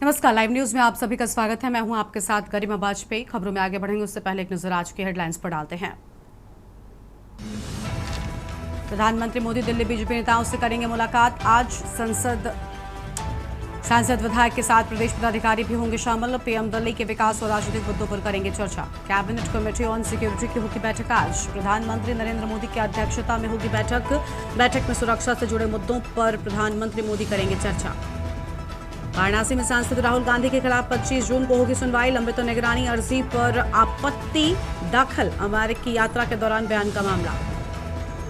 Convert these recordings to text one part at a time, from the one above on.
नमस्कार, live news में आप सभी का स्वागत है। मैं हूं आपके साथ गरिमा वाजपेयी। खबरों में आगे बढ़ेंगे उससे पहले एक नजर आज की हेडलाइंस पर डालते हैं। प्रधानमंत्री मोदी दिल्ली बीजेपी नेताओं से करेंगे मुलाकात। आज सांसद विधायक के साथ प्रदेश पदाधिकारी भी होंगे शामिल। पीएम दिल्ली के विकास और राजनीतिक मुद्दों पर करेंगे चर्चा। कैबिनेट कमेटी ऑन सिक्योरिटी की होगी बैठक। आज प्रधानमंत्री नरेंद्र मोदी की अध्यक्षता में होगी बैठक में सुरक्षा से जुड़े मुद्दों पर प्रधानमंत्री मोदी करेंगे चर्चा। वाराणसी में सांसद राहुल गांधी के खिलाफ 25 जून को होगी सुनवाई। लंबित निगरानी अर्जी पर आपत्ति दाखिल। अमेरिकी यात्रा के दौरान बयान का मामला।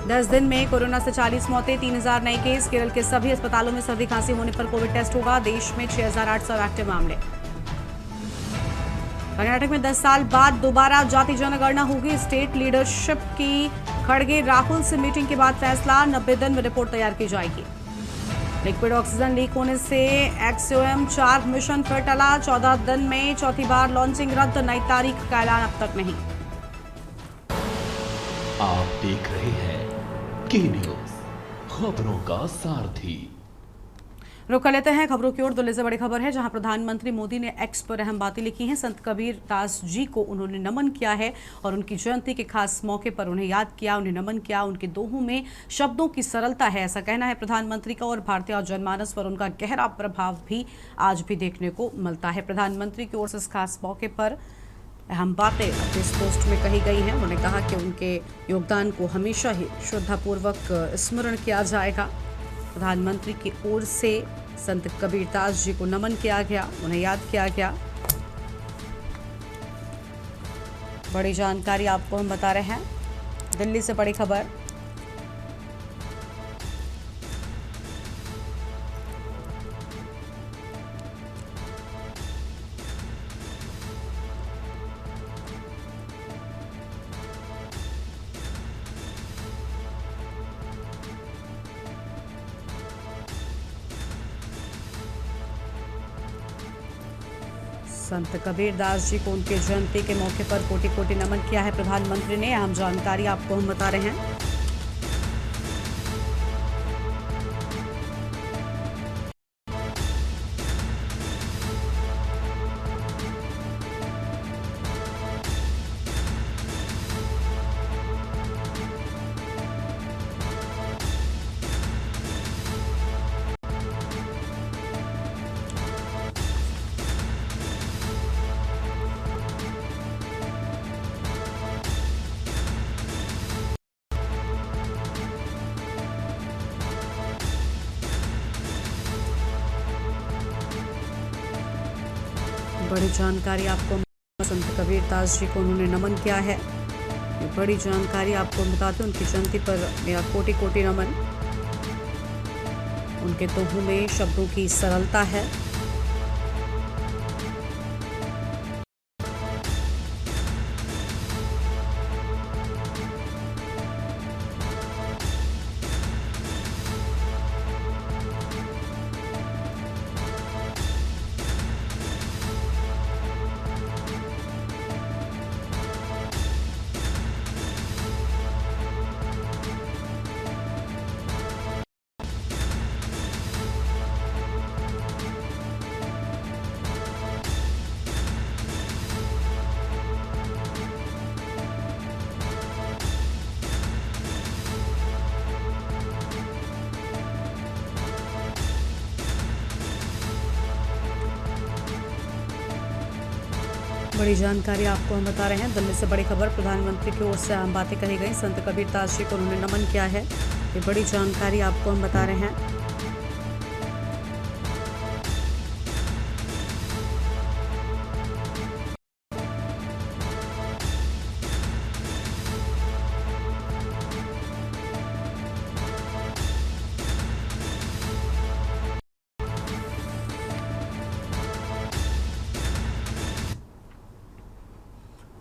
10 दिन में कोरोना से 40 मौतें, 3000 नए केस। केरल के सभी अस्पतालों में सर्दी खांसी होने पर कोविड टेस्ट होगा। देश में 6800 एक्टिव मामले। कर्नाटक में 10 साल बाद दोबारा जाति जनगणना होगी। स्टेट लीडरशिप की खड़गे राहुल से मीटिंग के बाद फैसला। 90 दिन में रिपोर्ट तैयार की जाएगी। लिक्विड ऑक्सीजन लीक होने से एक्सओएम 4 मिशन फिर टला। 14 दिन में चौथी बार लॉन्चिंग रद्द। नई तारीख का ऐलान अब तक नहीं। आप देख रहे हैं के न्यूज, खबरों का सारथी। रुक कर लेते हैं खबरों की ओर। दिल्ली से बड़ी खबर है, जहां प्रधानमंत्री मोदी ने एक्स पर अहम बातें लिखी हैं। संत कबीर दास जी को उन्होंने नमन किया है और उनकी जयंती के खास मौके पर उन्हें याद किया, उन्हें नमन किया। उनके दोहों में शब्दों की सरलता है, ऐसा कहना है प्रधानमंत्री का। और भारतीय जनमानस पर उनका गहरा प्रभाव भी आज भी देखने को मिलता है। प्रधानमंत्री की ओर से इस खास मौके पर अहम बातें अपने इस पोस्ट में कही गई हैं। उन्होंने कहा कि उनके योगदान को हमेशा ही श्रद्धापूर्वक स्मरण किया जाएगा। प्रधानमंत्री की ओर से संत कबीरदास जी को नमन किया गया, उन्हें याद किया गया। बड़ी जानकारी आपको हम बता रहे हैं। दिल्ली से बड़ी खबर। संत कबीरदास जी को उनके जयंती के मौके पर कोटि कोटि नमन किया है प्रधानमंत्री ने। अहम जानकारी आपको हम बता रहे हैं। बड़ी जानकारी आपको, संत कबीरदास जी को उन्होंने नमन किया है। ये बड़ी जानकारी आपको बताते हैं। उनकी जयंती पर मेरा कोटि कोटि नमन। उनके दोहों में शब्दों की सरलता है। बड़ी जानकारी आपको हम बता रहे हैं। दिल्ली से बड़ी खबर। प्रधानमंत्री की ओर से अहम बातें कही गई। संत कबीरदास जी को उन्होंने नमन किया है। ये बड़ी जानकारी आपको हम बता रहे हैं।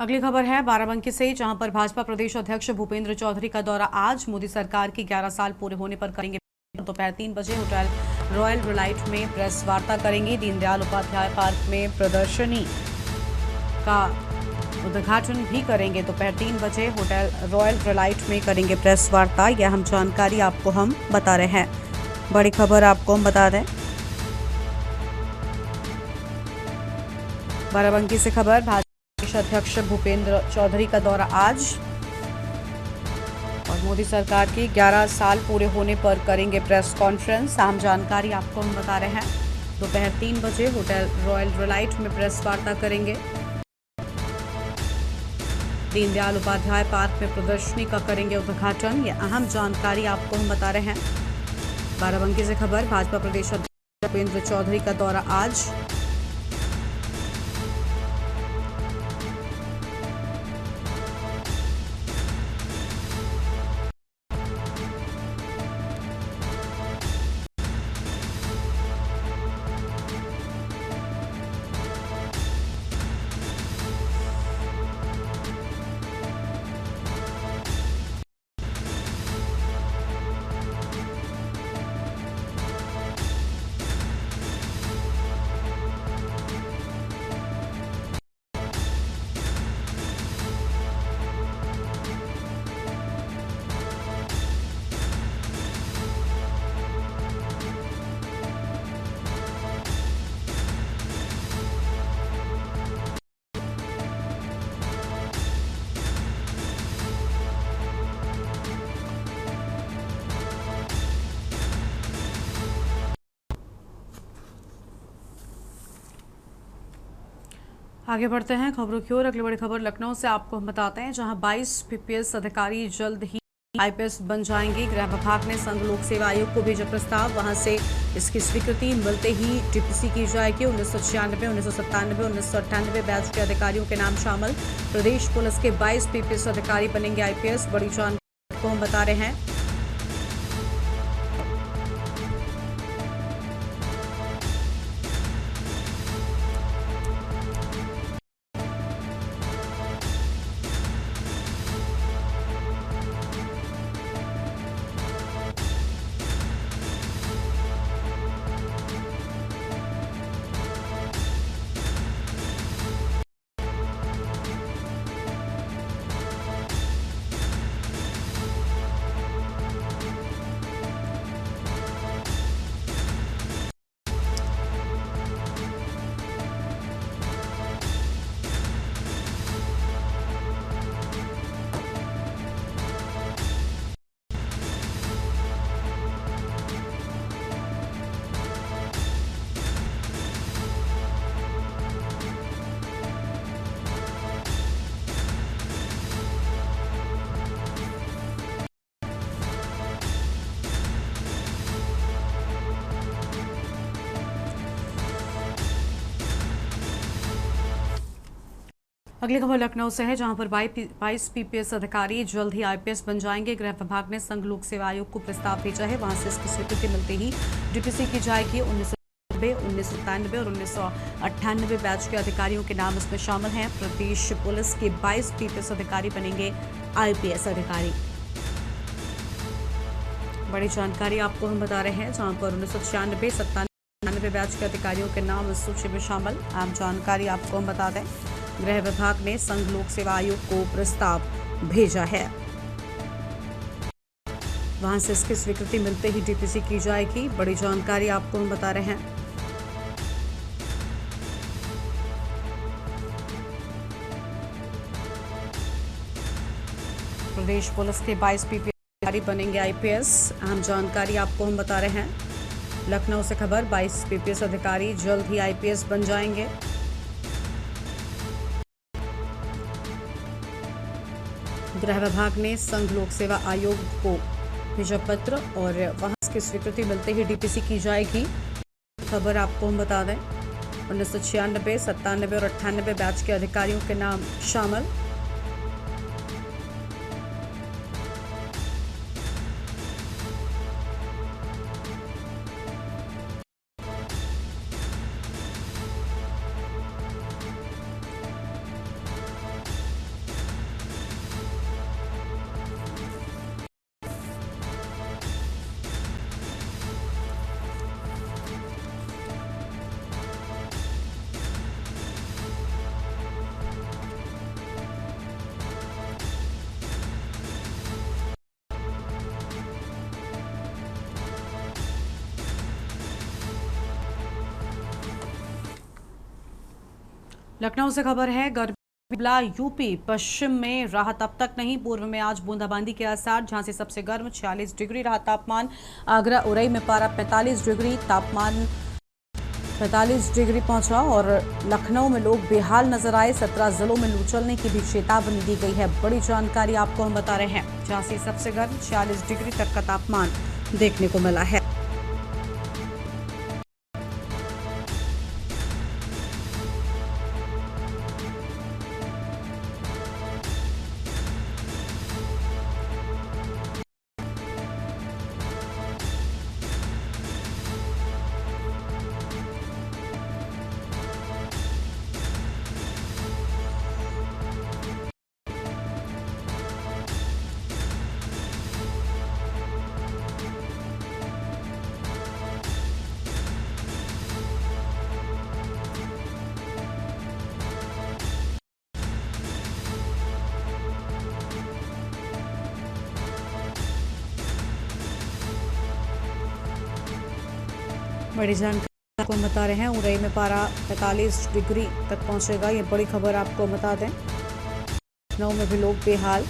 अगली खबर है बाराबंकी से, जहां पर भाजपा प्रदेश अध्यक्ष भूपेंद्र चौधरी का दौरा। आज मोदी सरकार की 11 साल पूरे होने पर करेंगे। दोपहर 3 बजे होटल रॉयल रिलाइट में प्रेस वार्ता करेंगे। दीनदयाल उपाध्याय पार्क में प्रदर्शनी का उद्घाटन भी करेंगे। दोपहर 3 बजे होटल रॉयल रिलाइट में करेंगे प्रेस वार्ता। यह हम जानकारी आपको हम बता रहे हैं। बड़ी खबर आपको हम बता दें। बाराबंकी से खबर, भाजपा प्रदेश अध्यक्ष भूपेंद्र चौधरी का दौरा आज और मोदी सरकार की 11 साल पूरे होने पर करेंगे प्रेस कॉन्फ्रेंस। आम जानकारी आपको हम बता रहे हैं। दोपहर 3 बजे होटल रॉयल डिलाइट में प्रेस वार्ता करेंगे। दीनदयाल उपाध्याय पार्क में प्रदर्शनी का करेंगे उद्घाटन। ये अहम जानकारी आपको हम बता रहे हैं। बाराबंकी से खबर, भाजपा प्रदेश अध्यक्ष भूपेंद्र चौधरी का दौरा आज। आगे बढ़ते हैं खबरों की ओर। अगली बड़ी खबर लखनऊ से आपको हम बताते हैं, जहां 22 पीपीएस अधिकारी जल्द ही आईपीएस बन जाएंगे। गृह विभाग ने संघ लोक सेवा आयोग को भेजा प्रस्ताव, वहां से इसकी स्वीकृति मिलते ही टीपीसी की जाएगी। 1996, 1997, 1998 बैच के अधिकारियों के नाम शामिल। प्रदेश पुलिस के 22 पीपीएस अधिकारी बनेंगे आईपीएस। बड़ी जानकारी को हम बता रहे हैं। अगली खबर लखनऊ से है, जहां पर 22 पीपीएस अधिकारी जल्द ही आईपीएस बन जाएंगे। गृह विभाग ने संघ लोक सेवा आयोग को प्रस्ताव भेजा है, वहां से इसकी स्वीकृति मिलते ही डीपीसी की जाएगी। 1990, 1997 और 1998 बैच के अधिकारियों के नाम इसमें शामिल हैं। प्रदेश पुलिस के 22 पीपीएस अधिकारी बनेंगे आईपीएस अधिकारी। बड़ी जानकारी आपको हम बता रहे हैं, जहां पर 1996, 97 बैच के अधिकारियों के नाम इस सूची में शामिल। आम जानकारी आपको हम बता दें, गृह विभाग ने संघ लोक सेवा आयोग को प्रस्ताव भेजा है, वहां से इसकी स्वीकृति मिलते ही डीपीसी की जाएगी। बड़ी जानकारी आपको हम बता रहे हैं। प्रदेश पुलिस के 22 पीपीएस अधिकारी बनेंगे आईपीएस। अहम जानकारी आपको हम बता रहे हैं। लखनऊ से खबर, 22 पीपीएस अधिकारी जल्द ही आईपीएस बन जाएंगे। गृह विभाग ने संघ लोक सेवा आयोग को भेजा पत्र और वहां इसकी स्वीकृति मिलते ही डीपीसी की जाएगी। खबर आपको हम बता दें, 1996, 97 और 98 बैच के अधिकारियों के नाम शामिल। लखनऊ से खबर है, गर्मिला यूपी पश्चिम में राहत अब तक नहीं। पूर्व में आज बूंदाबांदी के आसार। झांसी सबसे गर्म 46 डिग्री रहा तापमान। आगरा उरई में पारा 45 डिग्री, तापमान 45 डिग्री पहुंचा। और लखनऊ में लोग बेहाल नजर आए। 17 जिलों में लू चलने की भी चेतावनी दी गई है। बड़ी जानकारी आपको हम बता रहे हैं। झांसी सबसे गर्म 46 डिग्री तक का तापमान देखने को मिला है। बड़ी जानकारी आपको बता रहे हैं। उरई में पारा 45 डिग्री तक पहुंचेगा। ये बड़ी खबर आपको बता दें। लखनऊ में भी लोग बेहाल।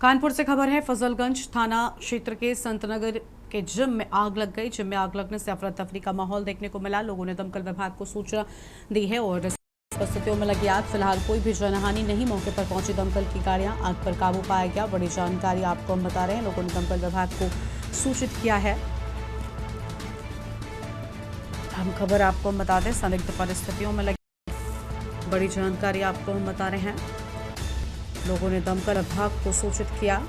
कानपुर से खबर है। फजलगंज थाना क्षेत्र के संतनगर के जिम में आग लग गई। जिम में आग लगने से अफरा तफरी का माहौल देखने को मिला। लोगों ने दमकल विभाग को सूचना दी है और परिस्थितियों में लगी आग। फिलहाल कोई भी जनहानि नहीं। मौके पर पहुंची दमकल की गाड़ियां, आग पर काबू पाया गया। बड़ी जानकारी आपको हम बता रहे हैं। लोगों ने दमकल विभाग को सूचित किया है। हम खबर आपको हम बता दें। संदिग्ध परिस्थितियों में लगी बड़ी जानकारी आपको हम बता रहे हैं। लोगों ने दमकल विभाग को सूचित किया।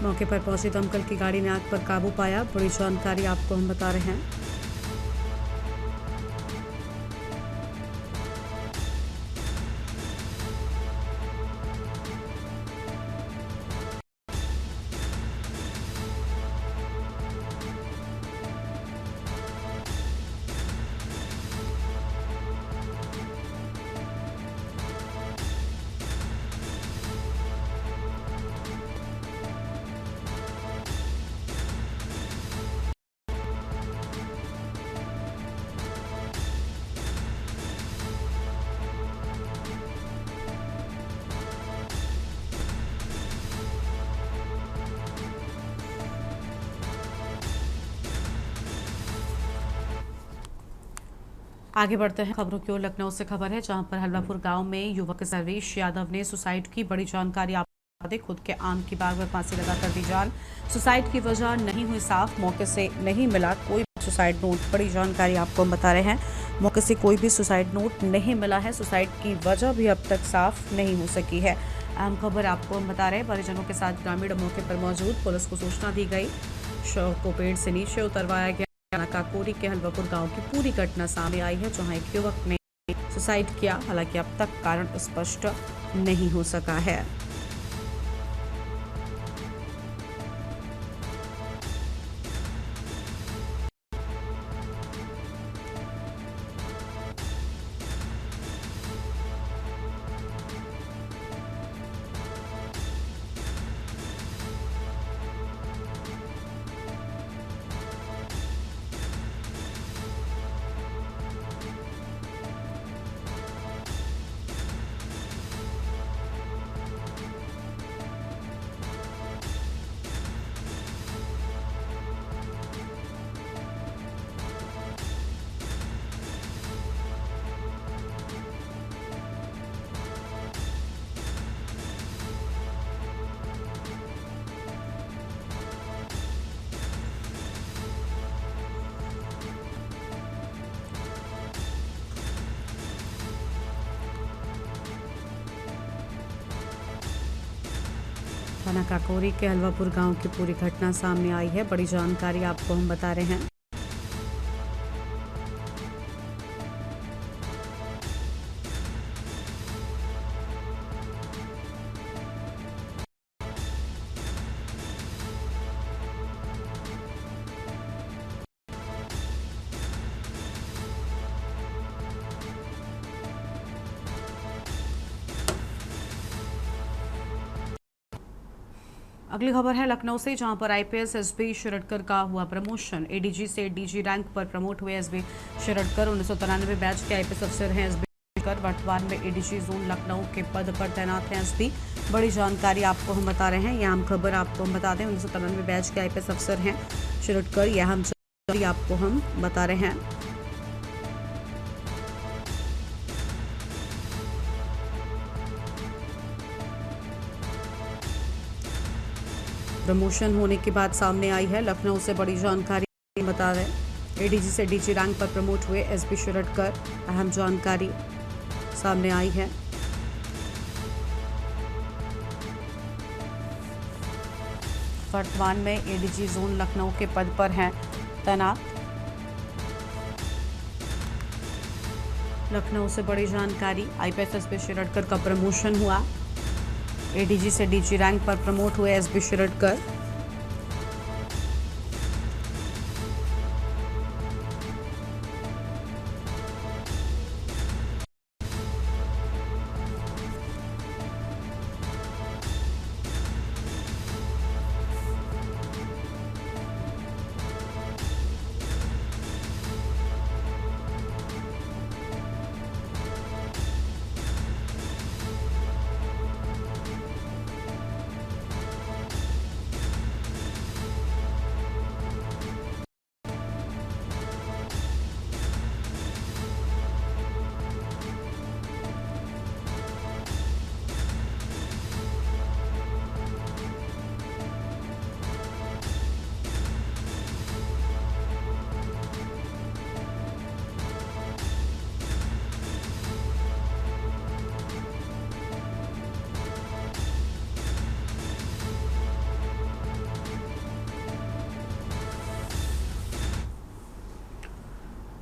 मौके पर पहुंची दमकल की गाड़ी ने आग पर काबू पाया। बड़ी जानकारी आपको हम बता रहे हैं। आगे बढ़ते हैं खबरों की ओर। लखनऊ से खबर है, जहां पर हलवापुर गांव में युवक सर्वेश यादव ने सुसाइड की। बड़ी जानकारी आप खुद के आम की बाग में फांसी लगाकर दी जान। सुसाइड की वजह नहीं हुई साफ। मौके से नहीं मिला कोई सुसाइड नोट। बड़ी जानकारी आपको हम बता रहे हैं। मौके से कोई भी सुसाइड नोट नहीं मिला है। सुसाइड की वजह भी अब तक साफ नहीं हो सकी है। अहम खबर आपको हम बता रहे हैं। परिजनों के साथ ग्रामीण मौके पर मौजूद। पुलिस को सूचना दी गई। शव को पेड़ से नीचे उतरवाया गया। काकोरी के हलवापुर गांव की पूरी घटना सामने आई है, जहां एक युवक ने सुसाइड किया। हालांकि अब तक कारण स्पष्ट नहीं हो सका है। थाना काकोरी के हलवापुर गांव की पूरी घटना सामने आई है। बड़ी जानकारी आपको हम बता रहे हैं। अगली खबर है लखनऊ से, जहां पर आईपीएस एसबी शिरडकर का हुआ प्रमोशन। एडीजी से डीजी रैंक पर प्रमोट हुए एसबी शिरडकर 1993 बैच के आईपीएस अफसर हैं। एसबी शिरडकर वर्तमान में एडीजी जोन लखनऊ के पद पर तैनात हैं। एसबी बड़ी जानकारी आपको हम बता रहे हैं। यह अहम खबर आपको हम बता दें, 1993 बैच के आईपीएस अफसर हैं शिरडकर। यह अहम जानकारी आपको हम बता रहे हैं। प्रमोशन होने के बाद सामने आई है लखनऊ से बड़ी जानकारी बता दें। एडीजी से डीजी रैंक पर प्रमोट हुए एसबी शिरडकर। अहम जानकारी सामने आई है। वर्तमान में एडीजी जोन लखनऊ के पद पर हैं तैनात। लखनऊ से बड़ी जानकारी, आईपीएस एसबी शिरडकर का प्रमोशन हुआ। एडीजी से डीजी रैंक पर प्रमोट हुए एसबी शिरडकर।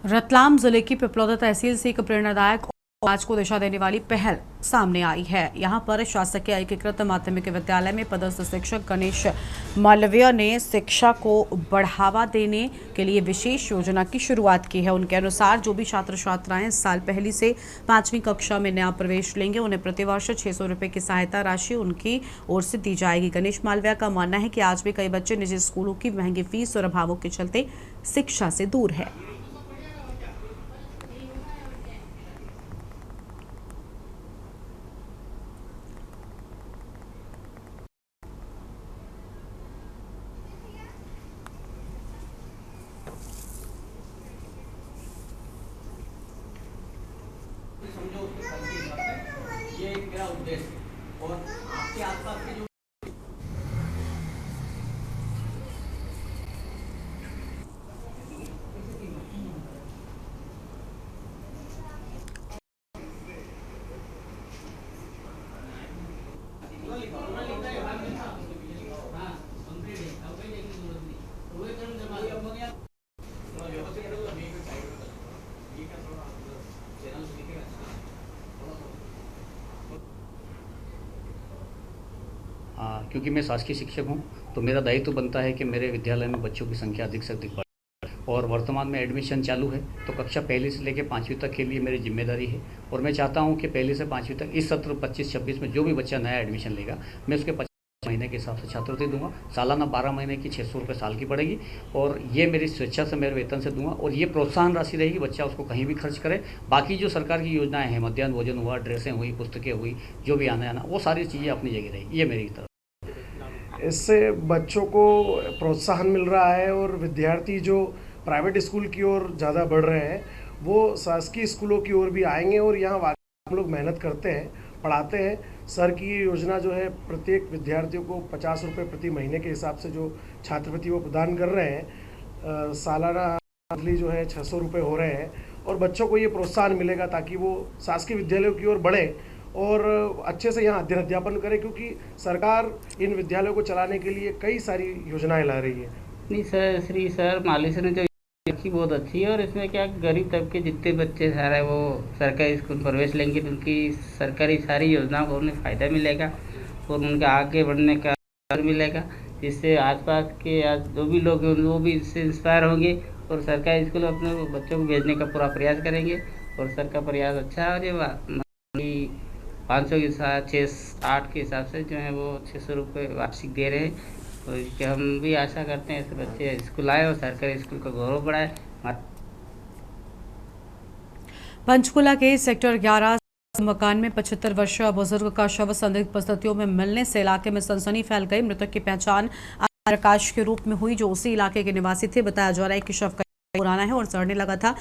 रतलाम जिले की पिपलौदा तहसील से एक प्रेरणादायक समाज को दिशा देने वाली पहल सामने आई है। यहां पर शासकीय एकीकृत माध्यमिक विद्यालय में पदस्थ शिक्षक गणेश मालवीय ने शिक्षा को बढ़ावा देने के लिए विशेष योजना की शुरुआत की है। उनके अनुसार जो भी छात्र छात्राएं इस साल पहली से 5वीं कक्षा में नया प्रवेश लेंगे, उन्हें प्रतिवर्ष 600 रुपए की सहायता राशि उनकी ओर से दी जाएगी। गणेश मालवीय का मानना है कि आज भी कई बच्चे निजी स्कूलों की महंगी फीस और अभावों के चलते शिक्षा से दूर है। ये एक मेरा उद्देश्य और आपके आसपास के जो व्यवस्थित क्योंकि मैं शासकीय शिक्षक हूँ, तो मेरा दायित्व बनता है कि मेरे विद्यालय में बच्चों की संख्या अधिक से अधिक बढ़े। और वर्तमान में एडमिशन चालू है, तो कक्षा पहली से लेकर 5वीं तक के लिए मेरी जिम्मेदारी है। और मैं चाहता हूँ कि पहली से 5वीं तक इस सत्र 25-26 में जो भी बच्चा नया एडमिशन लेगा, मैं उसके 50 महीने के हिसाब से छात्रवृत्ति दूंगा। सालाना 12 महीने की 600 रुपये साल की पड़ेगी, और ये मेरी स्वेच्छा से मेरे वेतन से दूंगा। और ये प्रोत्साहन राशि रहेगी, बच्चा उसको कहीं भी खर्च करे। बाकी जो सरकार की योजनाएं हैं, मध्याह्न भोजन हुआ, ड्रेसें हुई, पुस्तकें हुई, जो भी आना वो सारी चीज़ें अपनी जगह रहेगी। ये मेरी तरफ। इससे बच्चों को प्रोत्साहन मिल रहा है और विद्यार्थी जो प्राइवेट स्कूल की ओर ज़्यादा बढ़ रहे हैं वो शासकीय स्कूलों की ओर भी आएंगे। और यहाँ वाकई हम लोग मेहनत करते हैं, पढ़ाते हैं। सर की ये योजना जो है प्रत्येक विद्यार्थियों को 50 रुपये प्रति महीने के हिसाब से जो छात्रवृत्ति वो प्रदान कर रहे हैं, सालाना मंथली जो है 600 रुपये हो रहे हैं। और बच्चों को ये प्रोत्साहन मिलेगा ताकि वो शासकीय विद्यालयों की ओर बढ़े और अच्छे से यहाँ अध्ययन अध्यापन करें, क्योंकि सरकार इन विद्यालयों को चलाने के लिए कई सारी योजनाएं ला रही है। नहीं सर, श्री सर माली सर ने जो रखी बहुत अच्छी है। और इसमें क्या गरीब तबके जितने बच्चे सारे वो सरकारी स्कूल प्रवेश लेंगे तो उनकी सरकारी सारी योजनाओं को उन्हें फ़ायदा मिलेगा और उनका आगे बढ़ने का मिलेगा, जिससे आसपास के जो भी लोग हैं वो भी इससे इंस्पायर होंगे और सरकारी स्कूल अपने बच्चों को भेजने का पूरा प्रयास करेंगे। और सर का प्रयास अच्छा है। और ये 500 के साथ 6-8 के हिसाब से जो है वो 600 रुपये वार्षिक दे रहे हैं। और इसके हम भी आशा करते हैं ऐसे बच्चे स्कूल आए और सरकारी स्कूल का गौरव बढ़ाए। पंचकुला के सेक्टर 11 मकान में 75 वर्षीय बुजुर्ग का शव संदिग्ध परिस्थितियों में मिलने से इलाके में सनसनी फैल गई। मृतक की पहचान प्रकाश के रूप में हुई, जो उसी इलाके के निवासी थे। बताया जा रहा है कि शव का पुराना है और सड़ने लगा था,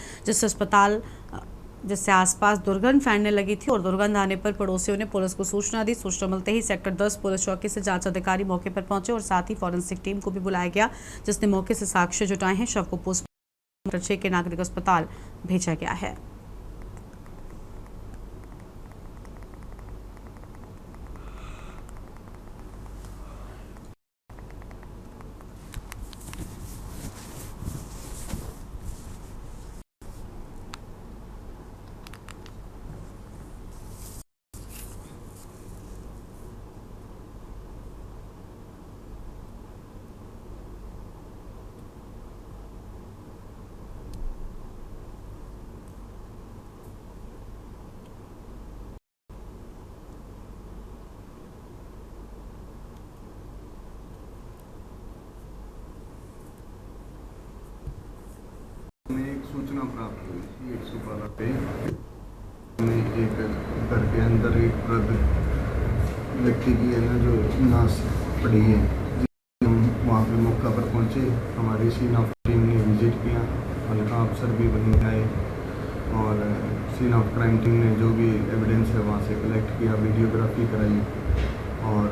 जिससे आसपास दुर्गंध फैलने लगी थी। और दुर्गंध आने पर पड़ोसियों ने पुलिस को सूचना दी। सूचना मिलते ही सेक्टर 10 पुलिस चौकी से जांच अधिकारी मौके पर पहुंचे और साथ ही फॉरेंसिक टीम को भी बुलाया गया, जिसने मौके से साक्ष्य जुटाए हैं। शव को पोस्टमार्टम के नागरिक अस्पताल भेजा गया है। हमें एक सूचना प्राप्त हुई 112 पे में एक घर के अंदर एक वृद्ध व्यक्ति की है ना जो नाश पड़ी है। हम वहाँ पे मौका पर पहुँचे, हमारी सीन ऑफ टीम ने विजिट किया, हल्का अफसर भी बन गए और सीन ऑफ क्राइम टीम ने जो भी एविडेंस है वहाँ से कलेक्ट किया, वीडियोग्राफी कराई। और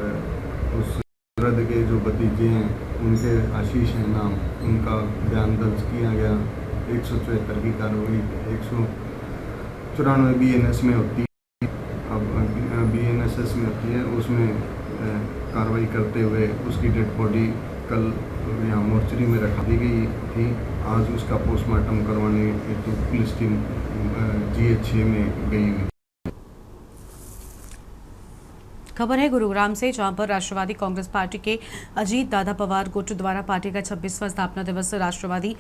उस वृद्ध के जो भतीजे हैं उनके आशीष है नाम, उनका बयान दर्ज किया गया। 174 की कार्रवाई 194 BNS में होती है, अब BNSS में होती है, उसमें कार्रवाई करते हुए उसकी डेड बॉडी कल यहाँ मोर्चरी में रखा दी गई थी। आज उसका पोस्टमार्टम करवाने हेतु पुलिस टीम GH6 में गई हुई। खबर है गुरुग्राम से, जहां पर राष्ट्रवादी कांग्रेस पार्टी के अजीत दादा पवार गुट द्वारा पार्टी का 26वां स्थापना दिवस राष्ट्रवादी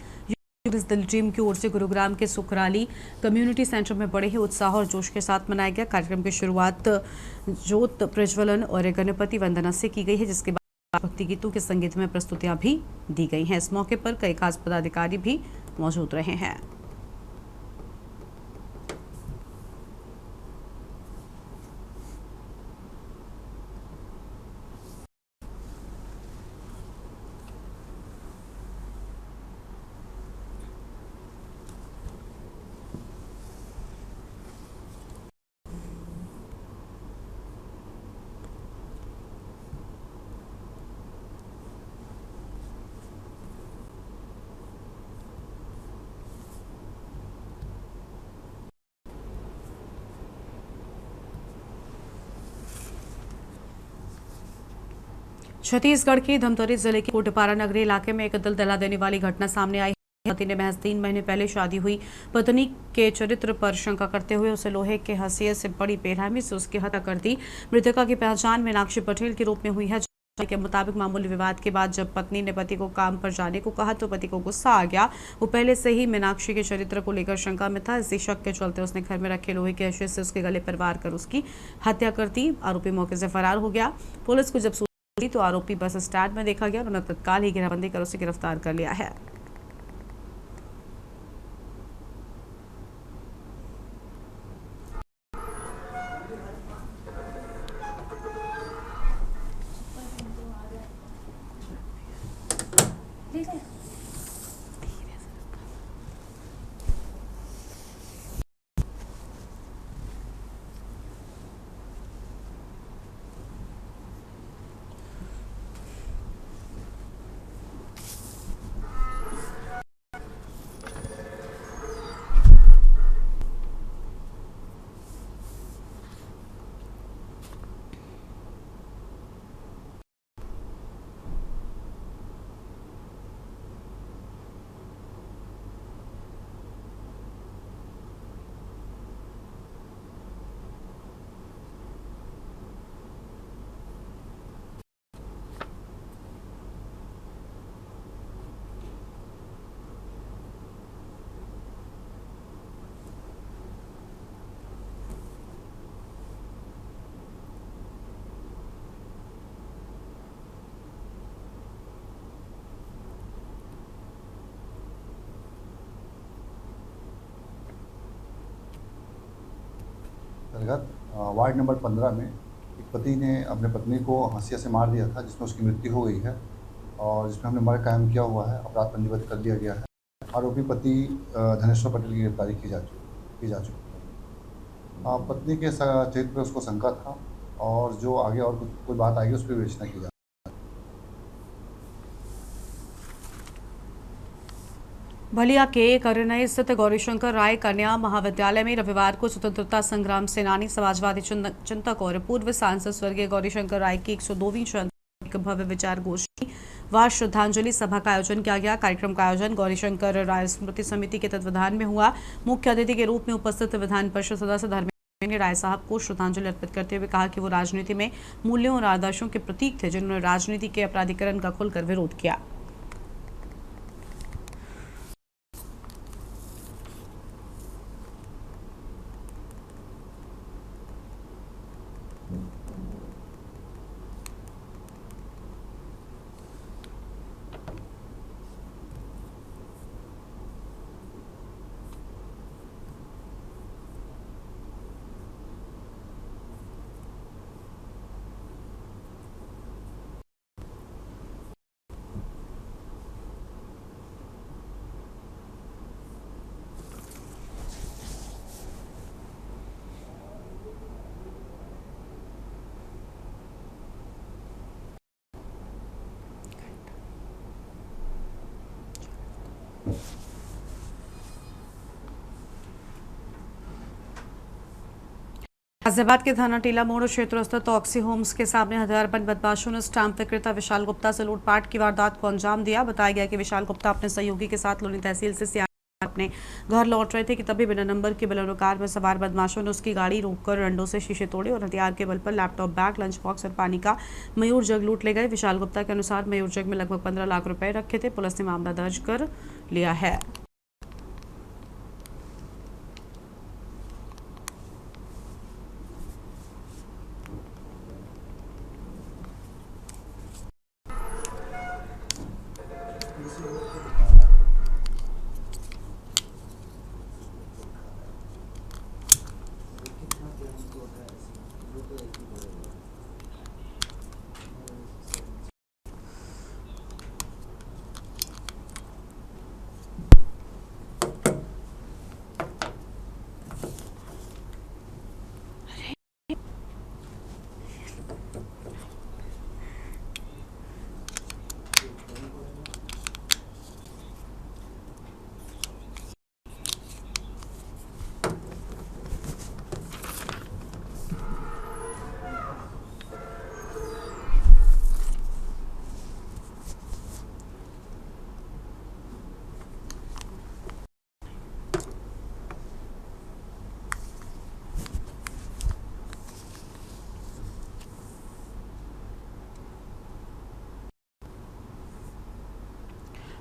कांग्रेस दल टीम की ओर से गुरुग्राम के सुखराली कम्युनिटी सेंटर में बड़े ही उत्साह और जोश के साथ मनाया गया। कार्यक्रम की शुरुआत ज्योत प्रज्वलन और गणपति वंदना से की गई है, जिसके बाद भक्ति गीतों के संगीत में प्रस्तुतियां भी दी गई हैं। इस मौके पर कई खास पदाधिकारी भी मौजूद रहे हैं। छत्तीसगढ़ के धमतरी जिले के कोटपारा नगरी इलाके में एक दिल दहला देने वाली घटना सामने आई है। पति ने महज 3 महीने पहले शादी हुई पत्नी के चरित्र पर शंका करते हुए उसे लोहे के हंसिये से बड़ी बेरहमी से उसकी हत्या कर दी। मृतका की पहचान मीनाक्षी पटेल के रूप में हुई है। के मुताबिक मामूली विवाद के बाद जब पत्नी ने पति को काम पर जाने को कहा तो पति को गुस्सा आ गया। वो पहले से ही मीनाक्षी के चरित्र को लेकर शंका में था। इसी शक के चलते उसने घर में रखे लोहे के हशीश से उसके गले पर वार कर उसकी हत्या कर दी। आरोपी मौके से फरार हो गया। पुलिस को जब सूचना मिली तो आरोपी बस स्टैंड में देखा गया। उन्होंने तत्काल ही घेराबंदी कर उसे गिरफ्तार कर लिया है। अंतर्गत वार्ड नंबर 15 में एक पति ने अपने पत्नी को हंसिया से मार दिया था, जिसमें उसकी मृत्यु हो गई है और जिसमें हमने मर्डर कायम किया हुआ है। अपराध पंजीबद्ध कर दिया गया है। आरोपी पति धनेश्वर पटेल की गिरफ्तारी की जा चुकी है। पत्नी के चरित्र पर उसको शंका था और जो आगे और कोई बात आएगी उस पर विवेचना की जाए। बलिया के करनई स्थित गौरीशंकर राय कन्या महाविद्यालय में रविवार को स्वतंत्रता संग्राम सेनानी, समाजवादी चिंतक और पूर्व सांसद स्वर्गीय गौरीशंकर राय की 102वीं जयंती भव्य विचार गोष्ठी व श्रद्धांजलि सभा का आयोजन किया गया। कार्यक्रम का आयोजन गौरीशंकर राय स्मृति समिति के तत्वाधान में हुआ। मुख्य अतिथि के रूप में उपस्थित विधान परिषद सदस्य धर्मेंद्र ने राय साहब को श्रद्धांजलि अर्पित करते हुए कहा कि वो राजनीति में मूल्यों और आदर्शों के प्रतीक थे, जिन्होंने राजनीति के अपराधीकरण का खुलकर विरोध किया। गाजियाबाद के थाना टीला मोड़ क्षेत्र स्थित ऑक्सी होम्स के सामने हथियारबंद बदमाशों ने स्टाम्प विक्रेता विशाल गुप्ता से लूटपाट की वारदात को अंजाम दिया। बताया गया कि विशाल गुप्ता अपने सहयोगी के साथ लोनी तहसील से अपने घर लौट रहे थे कि तभी बिना नंबर की बोलेरो कार में सवार बदमाशों ने उसकी गाड़ी रोककर रंडों से शीशे तोड़े और हथियार के बल पर लैपटॉप, बैग, लंच बॉक्स और पानी का मयूर जग लूट ले गए। विशाल गुप्ता के अनुसार मयूर जग में लगभग 15 लाख रुपए रखे थे। पुलिस ने मामला दर्ज कर लिया है।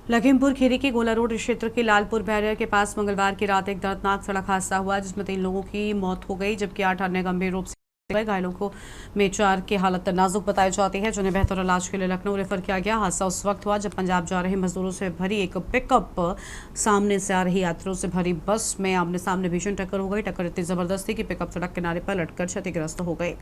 लखीमपुर खीरी के गोला रोड क्षेत्र के लालपुर बैरियर के पास मंगलवार की रात एक दर्दनाक सड़क हादसा हुआ जिसमें 3 लोगों की मौत हो गई जबकि 8 अन्य गंभीर रूप से घायलों को में 4 की हालत नाजुक बताई जाती है जिन्हें बेहतर इलाज के लिए लखनऊ रेफर किया गया। हादसा उस वक्त हुआ जब पंजाब जा रहे मजदूरों से भरी एक पिकअप सामने से आ रही यात्रियों से भरी बस में आमने सामने भीषण टक्कर हो गई। टक्कर इतनी जबरदस्त थी कि पिकअप सड़क किनारे पर लटकर क्षतिग्रस्त हो गई।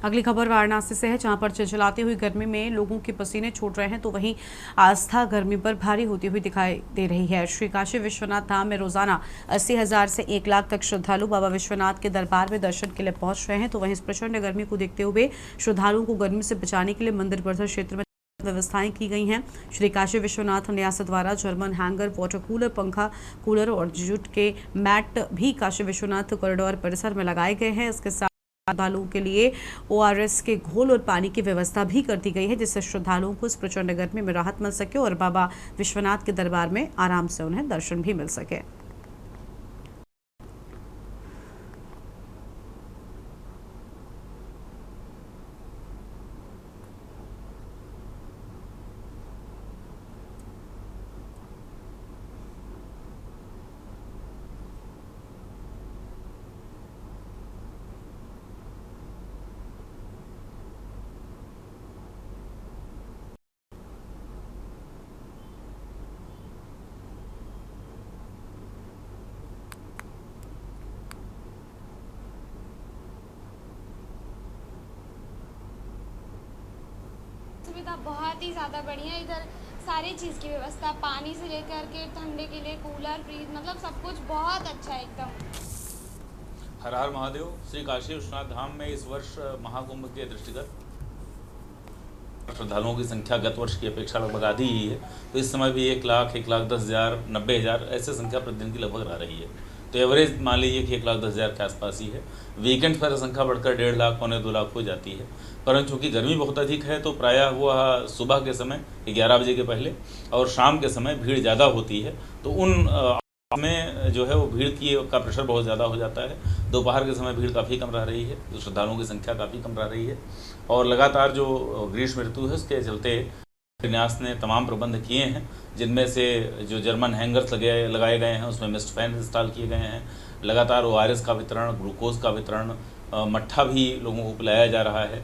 अगली खबर वाराणसी से है जहां पर चिलचिलाती हुई गर्मी में लोगों के पसीने छूट रहे हैं तो वहीं आस्था गर्मी पर भारी होती हुई दिखाई दे रही है। श्री काशी विश्वनाथ धाम में रोजाना 80,000 से 1 लाख तक श्रद्धालु बाबा विश्वनाथ के दरबार में दर्शन के लिए पहुंच रहे हैं तो वहीं इस प्रचंड गर्मी को देखते हुए श्रद्धालुओं को गर्मी से बचाने के लिए मंदिर परिसर क्षेत्र में व्यवस्थाएं की गई हैं। श्री काशी विश्वनाथ न्यास द्वारा जर्मन हैंगर, वाटर कूलर, पंखा कूलर और जूट के मैट भी काशी विश्वनाथ कॉरिडोर परिसर में लगाए गए हैं। इसके साथ श्रद्धालुओं के लिए ORS के घोल और पानी की व्यवस्था भी कर दी गई है जिससे श्रद्धालुओं को इस प्रचंड गर्मी में राहत मिल सके और बाबा विश्वनाथ के दरबार में आराम से उन्हें दर्शन भी मिल सके। सुविधा बहुत ही ज़्यादा बढ़िया। इधर सारी चीज़ की व्यवस्था, पानी से लेकर के ठंडे के लिए कूलर, फ्रिज, मतलब सब कुछ बहुत अच्छा है एकदम। हर हर महादेव। श्री काशी विश्वनाथ धाम में इस वर्ष महाकुंभ के दृष्टिगत श्रद्धालुओं की संख्या गत वर्ष की अपेक्षा लगभग आधी ही है, तो इस समय भी 1 लाख, 1,10,000, 90,000 ऐसे संख्या प्रतिदिन की लगभग आ रही है। तो एवरेज मान लीजिए कि 1,10,000 के आसपास ही है। वीकेंड पर संख्या बढ़कर 1.5 लाख, 2 लाख हो जाती है। परंतु चूँकि गर्मी बहुत अधिक है तो प्रायः हुआ सुबह के समय 11 बजे के पहले और शाम के समय भीड़ ज़्यादा होती है, तो उन में जो है वो भीड़ का प्रेशर बहुत ज़्यादा हो जाता है। दोपहर के समय भीड़ काफ़ी कम रह रही है, तो श्रद्धालुओं की संख्या काफ़ी कम रह रही है और लगातार जो ग्रीष्म ऋतु है उसके चलते न्यास ने तमाम प्रबंध किए हैं, जिनमें से जो जर्मन हैंगर्स लगाए गए हैं उसमें मिस्ट फैन इंस्टॉल किए गए हैं। लगातार ORS का वितरण, ग्लूकोज का वितरण, मट्ठा भी लोगों को पिलाया जा रहा है,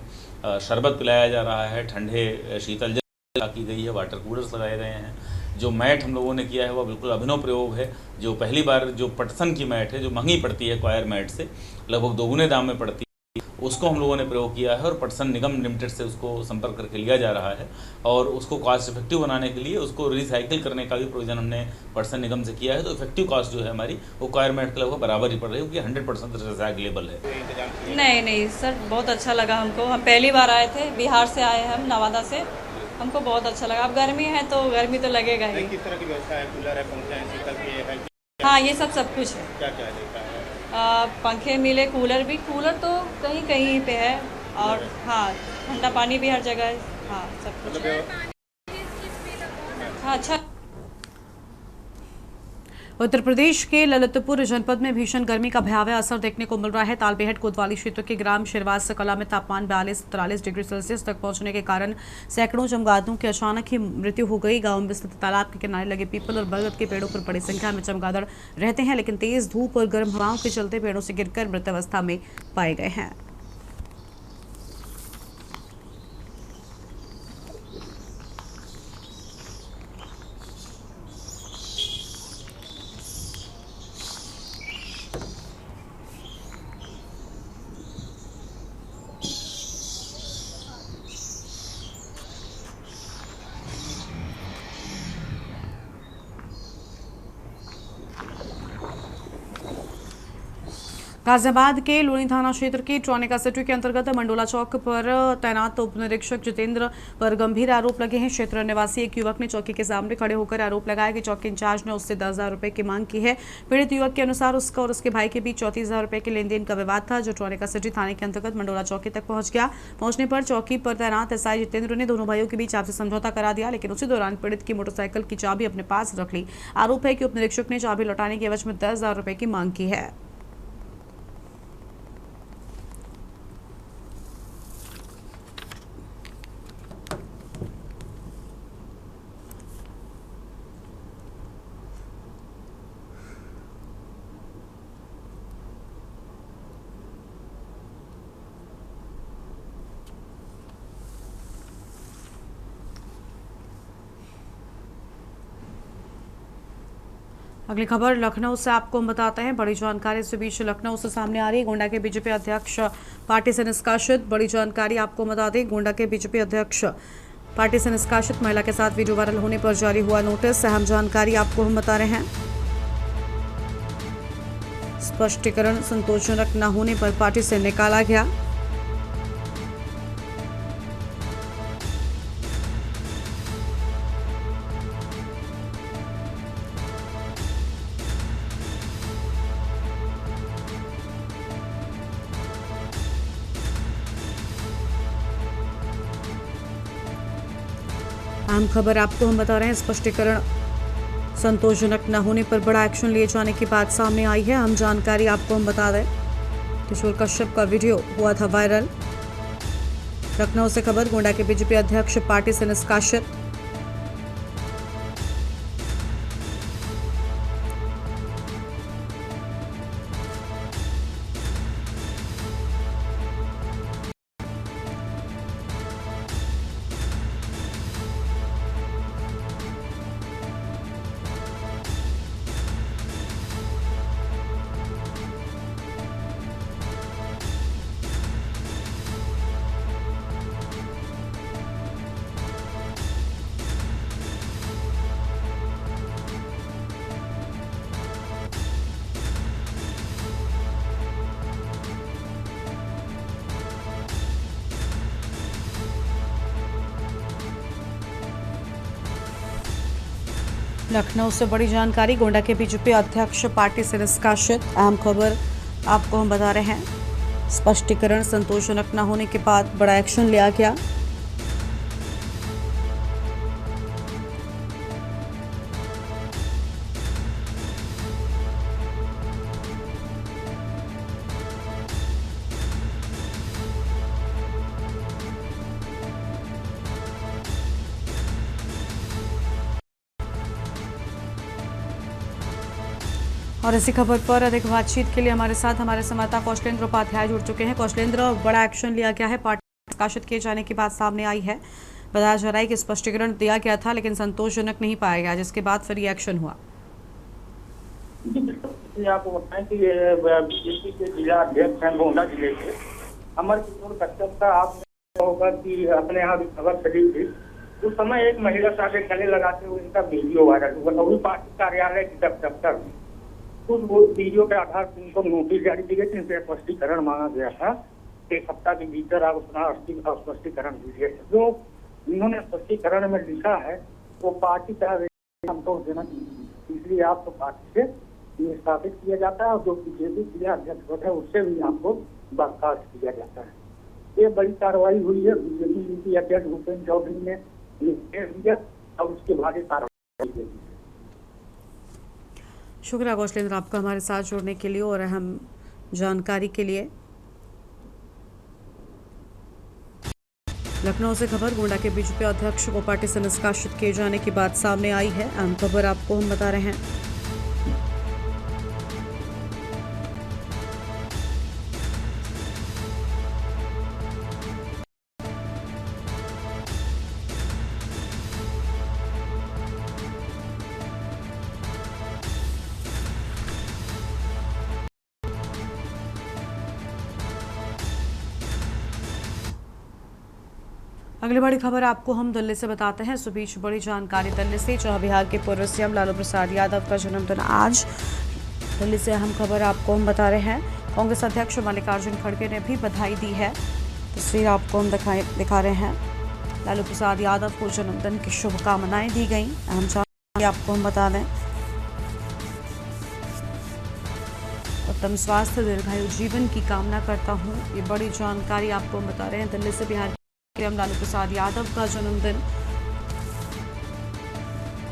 शरबत पिलाया जा रहा है, ठंडे शीतल जल की गई है, वाटर कूलर्स लगाए गए हैं। जो मैट हम लोगों ने किया है वह बिल्कुल अभिनव प्रयोग है। जो पहली बार जो पटसन की मैट है जो महंगी पड़ती है क्वायर मैट से लगभग 2 गुने दाम में पड़ती है, उसको हम लोगों ने प्रयोग किया है और पटसन निगम लिमिटेड से उसको संपर्क करके लिया जा रहा है और उसको कॉस्ट इफेक्टिव बनाने के लिए उसको रिसाइकिल करने का भी प्रोविजन हमने पटसन निगम से किया है। तो इफेक्टिव कॉस्ट जो है हमारी वो क्वायर मैट के लगभग बराबर ही पड़ रही है क्योंकि 100% रिसाइकलेबल है। नहीं सर, बहुत अच्छा लगा हमको। हम पहली बार आए थे, बिहार से आए हैं हम, नवादा से। हमको बहुत अच्छा लगा। अब गर्मी है तो गर्मी तो लगेगा ही। किस तरह की व्यवस्था है? कूलर है, पंखे हैं, शीतल की है? हाँ, ये सब कुछ है। क्या क्या देखा है? पंखे मिले, कूलर भी, कूलर तो कहीं कहीं पे है और हाँ ठंडा पानी भी हर जगह है। हाँ सब कुछ हाँ अच्छा। उत्तर प्रदेश के ललितपुर जनपद में भीषण गर्मी का भयावह असर देखने को मिल रहा है। तालबेहट कोतवाली क्षेत्र के ग्राम शिरवास कला में तापमान 42-43 डिग्री सेल्सियस तक पहुंचने के कारण सैकड़ों चमगादड़ों की अचानक ही मृत्यु हो गई। गांव में स्थित तालाब के किनारे लगे पीपल और बरगद के पेड़ों पर बड़ी संख्या में चमगादड़ रहते हैं, लेकिन तेज धूप और गर्म हवाओं के चलते पेड़ों से गिरकर मृत अवस्था में पाए गए हैं। गाजियाबाद के लोनी थाना क्षेत्र की ट्रॉनिका सिटी के अंतर्गत मंडोला चौक पर तैनात उप निरीक्षक जितेंद्र पर गंभीर आरोप लगे हैं। क्षेत्र निवासी एक युवक ने चौकी के सामने खड़े होकर आरोप लगाया कि चौकी इंचार्ज ने उससे 10,000 रुपए की मांग की है। पीड़ित युवक के अनुसार उसका और उसके भाई के बीच 34,000 रुपए के लेन देन का विवाद था, जो ट्रॉनिका सिटी थाने के अंतर्गत मंडोला चौकी तक पहुंच गया। पहुंचने पर चौकी पर तैनात एसआई जितेंद्र ने दोनों भाइयों के बीच आपसी समझौता करा दिया, लेकिन उसी दौरान पीड़ित की मोटरसाइकिल की चाबी अपने पास रख ली। आरोप है कि उप निरीक्षक ने चाबी लौटाने के एवज में 10,000 रुपए की मांग की है। अगली खबर लखनऊ से आपको हम बताते हैं। बड़ी जानकारी इस बीच लखनऊ से सामने आ रही है। गोंडा के बीजेपी अध्यक्ष पार्टी से निष्कासित। बड़ी जानकारी आपको बता दें, गोंडा के बीजेपी अध्यक्ष पार्टी से निष्कासित महिला के साथ वीडियो वायरल होने पर जारी हुआ नोटिस। अहम जानकारी आपको हम बता रहे हैं। स्पष्टीकरण संतोषजनक न होने पर पार्टी से निकाला गया। अहम खबर आपको हम बता रहे हैं। स्पष्टीकरण संतोषजनक न होने पर बड़ा एक्शन लिए जाने की बात सामने आई है। अहम जानकारी आपको हम बता दें, किशोर कश्यप का वीडियो हुआ था वायरल। लखनऊ से खबर, गोंडा के बीजेपी अध्यक्ष पार्टी से निष्कासित। लखनऊ से बड़ी जानकारी, गोंडा के बीजेपी अध्यक्ष पार्टी से निष्कासित। अहम खबर आपको हम बता रहे हैं। स्पष्टीकरण संतोषजनक न होने के बाद बड़ा एक्शन लिया गया। और इसी खबर पर अधिक बातचीत के लिए हमारे साथ हमारे संवाददाता कौशलेंद्र उपाध्याय जुड़ चुके हैं। कौशलेंद्र, बड़ा एक्शन लिया गया है, पार्टी प्रकाशित किए जाने की बात सामने आई है। बताया जा रहा है कि स्पष्टीकरण दिया गया था लेकिन संतोषजनक नहीं पाया गया, जिसके बाद फिर ये एक्शन हुआ। आपको बताएं कि बीजेपी के जिला अध्यक्ष हैं गोंडा जिले के अमर किशोर कश्यप का आपने होगा कि अपने यहाँ भी खबर चली थी। उस समय एक महिला साथ गले लगाते हुए उनका वीडियो वायरल हुआ था, वही पार्टी कार्यालय के दफ्तर में। उस वीडियो के आधार पर उनको नोटिस जारी की गई थी, इनसे स्पष्टीकरण मांगा गया था। एक सप्ताह के भीतर आप अपना स्पष्टीकरण दीजिए। जो इन्होंने स्पष्टीकरण में लिखा है वो पार्टी का संतोषजनक, इसलिए आपको पार्टी से निष्कासित किया जाता है और जो बीजेपी जिला अध्यक्ष होता है उससे भी आपको बर्खास्त किया जाता है। ये बड़ी कार्रवाई हुई है। बीजेपी अध्यक्ष भूपेन्द्र चौधरी ने निर्देश दिया और उसके बाद कार्रवाई की। शुक्रिया कौशलेंद्र आपका हमारे साथ जुड़ने के लिए और अहम जानकारी के लिए। लखनऊ से खबर, गोंडा के बीजेपी अध्यक्ष को पार्टी से निष्कासित किए जाने की बात सामने आई है। अहम खबर आपको हम बता रहे हैं। अगली बड़ी खबर आपको हम दिल्ली से बताते हैं। इस बीच बड़ी जानकारी दिल्ली से, जहां बिहार के पूर्व सीएम लालू प्रसाद यादव का जन्मदिन आज। दिल्ली से अहम खबर आपको हम बता रहे हैं। कांग्रेस अध्यक्ष मल्लिकार्जुन खड़गे ने भी बधाई दी है। तस्वीर आपको हम दिखा रहे हैं। लालू प्रसाद यादव को जन्मदिन की शुभकामनाएं दी गई। अहम जानकारी आपको हम बता दें, उत्तम स्वास्थ्य दीर्घायु जीवन की कामना करता हूं। ये बड़ी जानकारी आपको हम बता रहे हैं। दिल्ली से बिहार के लालू प्रसाद यादव का जन्मदिन।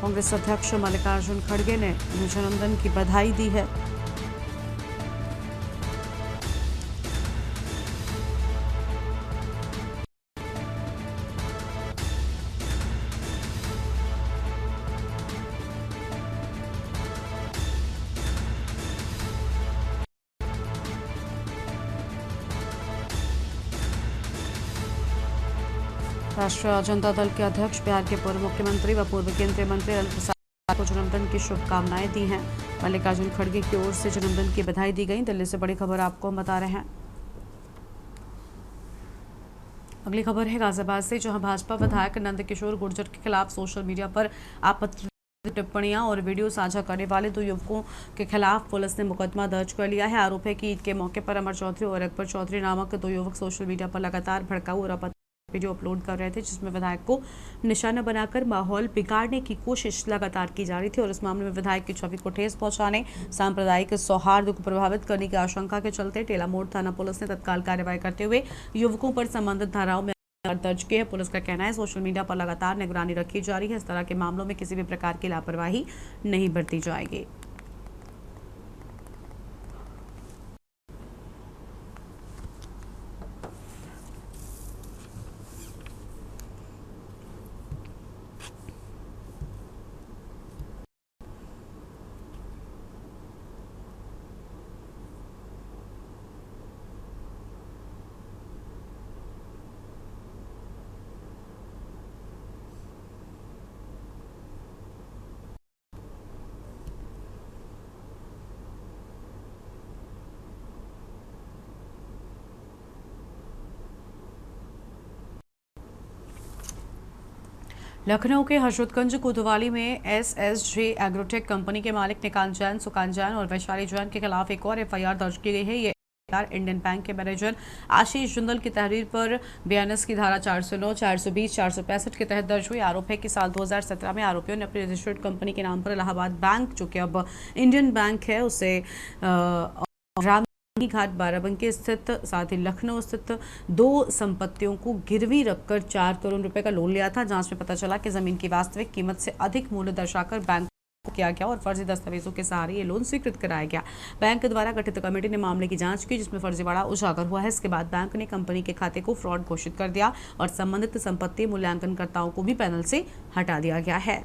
कांग्रेस अध्यक्ष मल्लिकार्जुन खड़गे ने उन्हें जन्मदिन की बधाई दी है। राष्ट्रीय जनता दल के अध्यक्ष, बिहार के पूर्व मुख्यमंत्री व पूर्व केंद्रीय मंत्री लालू प्रसाद को जन्मदिन की शुभकामनाएं दी हैं। मल्लिकार्जुन खड़गे की ओर से जन्मदिन की बधाई दी गई। दिल्ली से बड़ी खबर आपको हम बता रहे हैं। अगली खबर है गाजियाबाद से, जहां भाजपा विधायक नंदकिशोर गुर्जर के खिलाफ सोशल मीडिया पर आपत्तिजनक टिप्पणियां और वीडियो साझा करने वाले 2 युवकों के खिलाफ पुलिस ने मुकदमा दर्ज कर लिया है। आरोप है कि ईद के मौके पर अमर चौधरी और अकबर चौधरी नामक 2 युवक सोशल मीडिया पर लगातार भड़काऊ और वीडियो अपलोड कर रहे थे, जिसमें विधायक को निशाना बनाकर माहौल बिगाड़ने की कोशिश लगातार की जा रही थी। और इस मामले में विधायक की छवि को ठेस पहुंचाने, सांप्रदायिक सौहार्द को प्रभावित करने की आशंका के चलते टेला मोड़ थाना पुलिस ने तत्काल कार्रवाई करते हुए युवकों पर संबंधित धाराओं में दर्ज किए। पुलिस का कहना है सोशल मीडिया पर लगातार निगरानी रखी जा रही है। इस तरह के मामलों में किसी भी प्रकार की लापरवाही नहीं बरती जाएगी। लखनऊ के हजरतगंज कोतवाली में SSJ एग्रोटेक कंपनी के मालिक निकांत जैन, सुकांत जैन और वैशाली जैन के खिलाफ एक और FIR दर्ज की गई है। ये इंडियन बैंक के मैनेजर आशीष जुंदल की तहरीर पर BNS की धारा 409, 420, 465 के तहत दर्ज हुई। आरोप है कि साल 2017 में आरोपियों ने अपनी रजिस्टर्ड कंपनी के नाम पर इलाहाबाद बैंक, जो कि अब इंडियन बैंक है, उसे घाट बाराबंकी स्थित साथ ही लखनऊ स्थित 2 संपत्तियों को गिरवी रखकर 4 करोड़ रुपए का लोन लिया था। जांच में पता चला कि जमीन की वास्तविक कीमत से अधिक मूल्य दर्शाकर बैंक को किया गया और फर्जी दस्तावेजों के सहारे ये लोन स्वीकृत कराया गया। बैंक द्वारा गठित कमेटी ने मामले की जांच की, जिसमें फर्जीवाड़ा उजागर हुआ है। इसके बाद बैंक ने कंपनी के खाते को फ्रॉड घोषित कर दिया और संबंधित संपत्ति मूल्यांकनकर्ताओं को भी पैनल से हटा दिया गया है।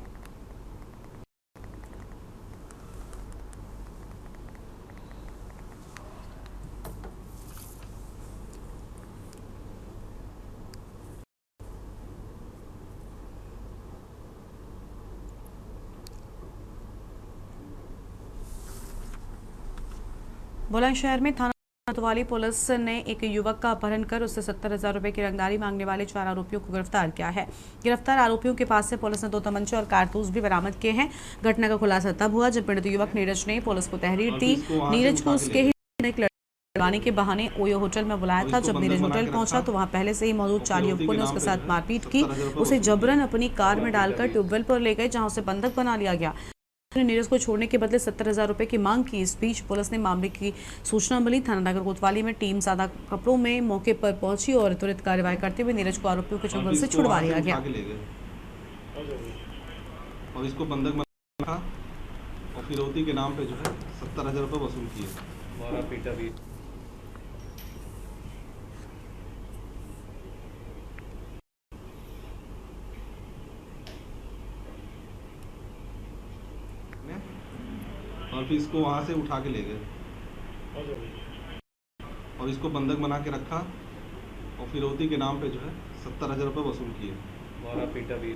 बुलंदशहर में थाना कोतवाली पुलिस ने एक युवक का अपहरण कर उससे 70,000 रुपए की रंगदारी मांगने वाले 4 आरोपियों को गिरफ्तार किया है। गिरफ्तार आरोपियों के पास से पुलिस ने 2 तमंचे और कारतूस भी बरामद किए हैं। घटना का खुलासा तब हुआ जब पीड़ित युवक नीरज ने पुलिस को तहरीर दी। नीरज को उसके ही लड़वाने के बहाने ओयो होटल में बुलाया था। जब नीरज होटल पहुंचा तो वहां पहले से ही मौजूद 4 युवकों ने उसके साथ मारपीट की। उसे जबरन अपनी कार में डालकर ट्यूबवेल पर ले गए, जहां उसे बंधक बना लिया गया। नीरज को छोड़ने के बदले 70,000 रुपए की मांग की। इस बीच पुलिस ने मामले की सूचना मिली। थाना नगर कोतवाली में टीम सादा कपड़ों में मौके पर पहुंची और त्वरित कार्रवाई करते हुए नीरज को आरोपियों के चंगुल से छुड़वा लिया गया। और इसको बंधक बना और फिरौती के नाम पे जो है 70,000 रुपए वसूल किए। मारा पीटा भी। और फिर इसको वहाँ से उठा के ले गए और इसको बंधक बना के रखा और फिरौती के नाम पे जो है 70,000 रुपये वसूल किए। मारा पीटा भी।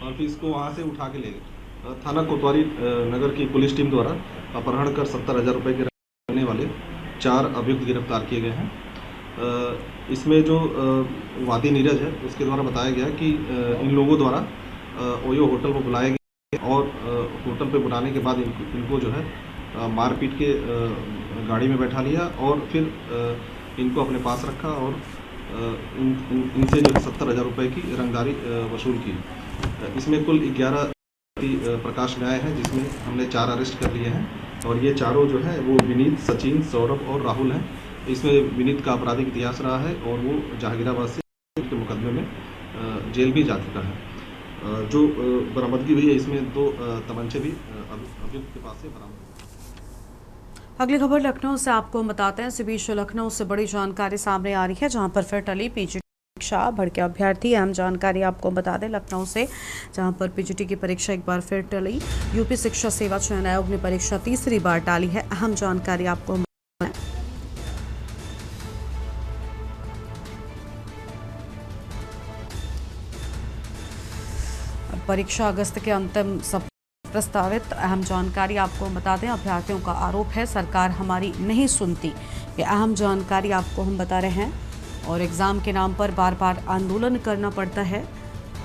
और फिर इसको वहाँ से उठा के ले गए। थाना कोतवाली नगर की पुलिस टीम द्वारा अपहरण कर 70,000 रुपये के रहने वाले 4 अभियुक्त गिरफ्तार किए गए हैं इसमें जो वादी नीरज है उसके द्वारा बताया गया कि इन लोगों द्वारा ओयो होटल पर बुलाया गया और होटल पे बुलाने के बाद इनको जो है मारपीट के गाड़ी में बैठा लिया और फिर इनको अपने पास रखा और इनसे जो है 70,000 रुपये की रंगदारी वसूल की। इसमें कुल 11 प्रकाश न्याय है जिसमें हमने 4 अरेस्ट कर लिए हैं और ये चारों जो है वो विनीत, सचिन, सौरभ और राहुल हैं। इसमें विनीत का आपराधिक इतिहास रहा है और वो जहांगीराबाद से के मुकदमे में जेल भी जा चुका है। जो बरामदगी हुई है इसमें 2 तमंचे भी अभियुक्त के पास से बरामद। अगली खबर लखनऊ से आपको हम बताते हैं। इस बीच लखनऊ से बड़ी जानकारी सामने आ रही है जहां पर फिर टली पीजीटी परीक्षा भड़के अभ्यर्थी। अहम जानकारी आपको बता दें लखनऊ से, जहां पर पीजीटी की परीक्षा एक बार फिर टली। यूपी शिक्षा सेवा चयन आयोग ने परीक्षा तीसरी बार टाली है। अहम जानकारी आपको परीक्षा अगस्त के अंतिम सप्ताह प्रस्तावित। अहम जानकारी आपको बता दें अभ्यर्थियों का आरोप है सरकार हमारी नहीं सुनती। ये अहम जानकारी आपको हम बता रहे हैं और एग्ज़ाम के नाम पर बार बार आंदोलन करना पड़ता है।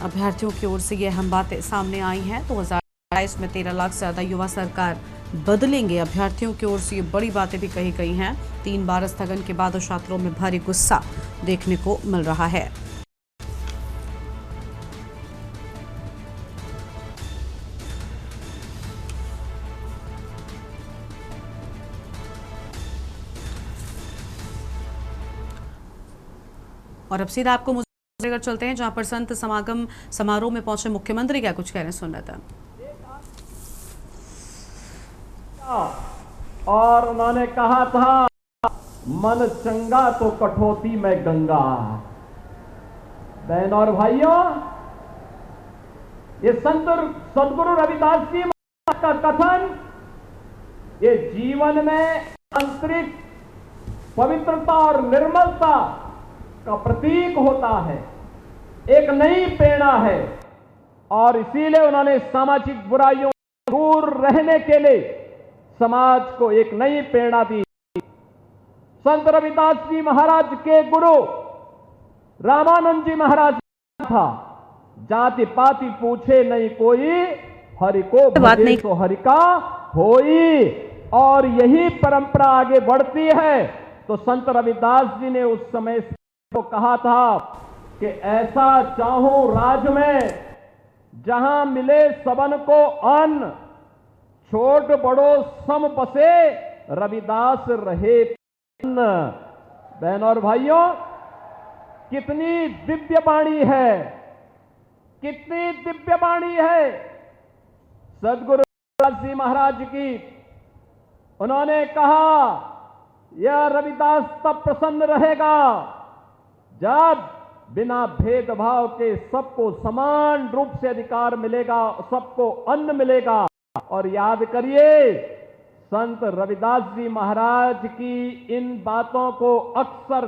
अभ्यर्थियों की ओर से ये अहम बातें सामने आई हैं। 2022 में 13 लाख से ज़्यादा युवा सरकार बदलेंगे। अभ्यर्थियों की ओर से ये बड़ी बातें भी कही गई हैं। 3 बार स्थगन के बाद छात्रों में भारी गुस्सा देखने को मिल रहा है। और अब सीधा आपको मुजफ्फरनगर चलते हैं जहां पर संत समागम समारोह में पहुंचे मुख्यमंत्री क्या कुछ कह रहे हैं, सुन लेते हैं। और उन्होंने कहा था मन चंगा तो कठौती में गंगा। बहन और भाइयों, ये संत सदगुरु रविदास जी का कथन ये जीवन में आंतरिक पवित्रता और निर्मलता का प्रतीक होता है, एक नई प्रेरणा है। और इसीलिए उन्होंने सामाजिक बुराइयों से दूर रहने के लिए समाज को एक नई प्रेरणा दी। संत रविदास जी महाराज के गुरु रामानंद जी महाराज था, जाति पाति पूछे नहीं कोई, हरि को भजे तो हरि का होई। और यही परंपरा आगे बढ़ती है। तो संत रविदास जी ने उस समय तो कहा था कि ऐसा चाहूं राज में जहां मिले सबन को अन्न, छोट बड़ो सम बसे रविदास रहे अन्न। बहन और भाइयों, कितनी दिव्य वाणी है, कितनी दिव्य वाणी है सदगुरु रविदास जी महाराज की। उन्होंने कहा यह रविदास तब प्रसन्न रहेगा जब बिना भेदभाव के सबको समान रूप से अधिकार मिलेगा, सबको अन्न मिलेगा। और याद करिए संत रविदास जी महाराज की इन बातों को अक्सर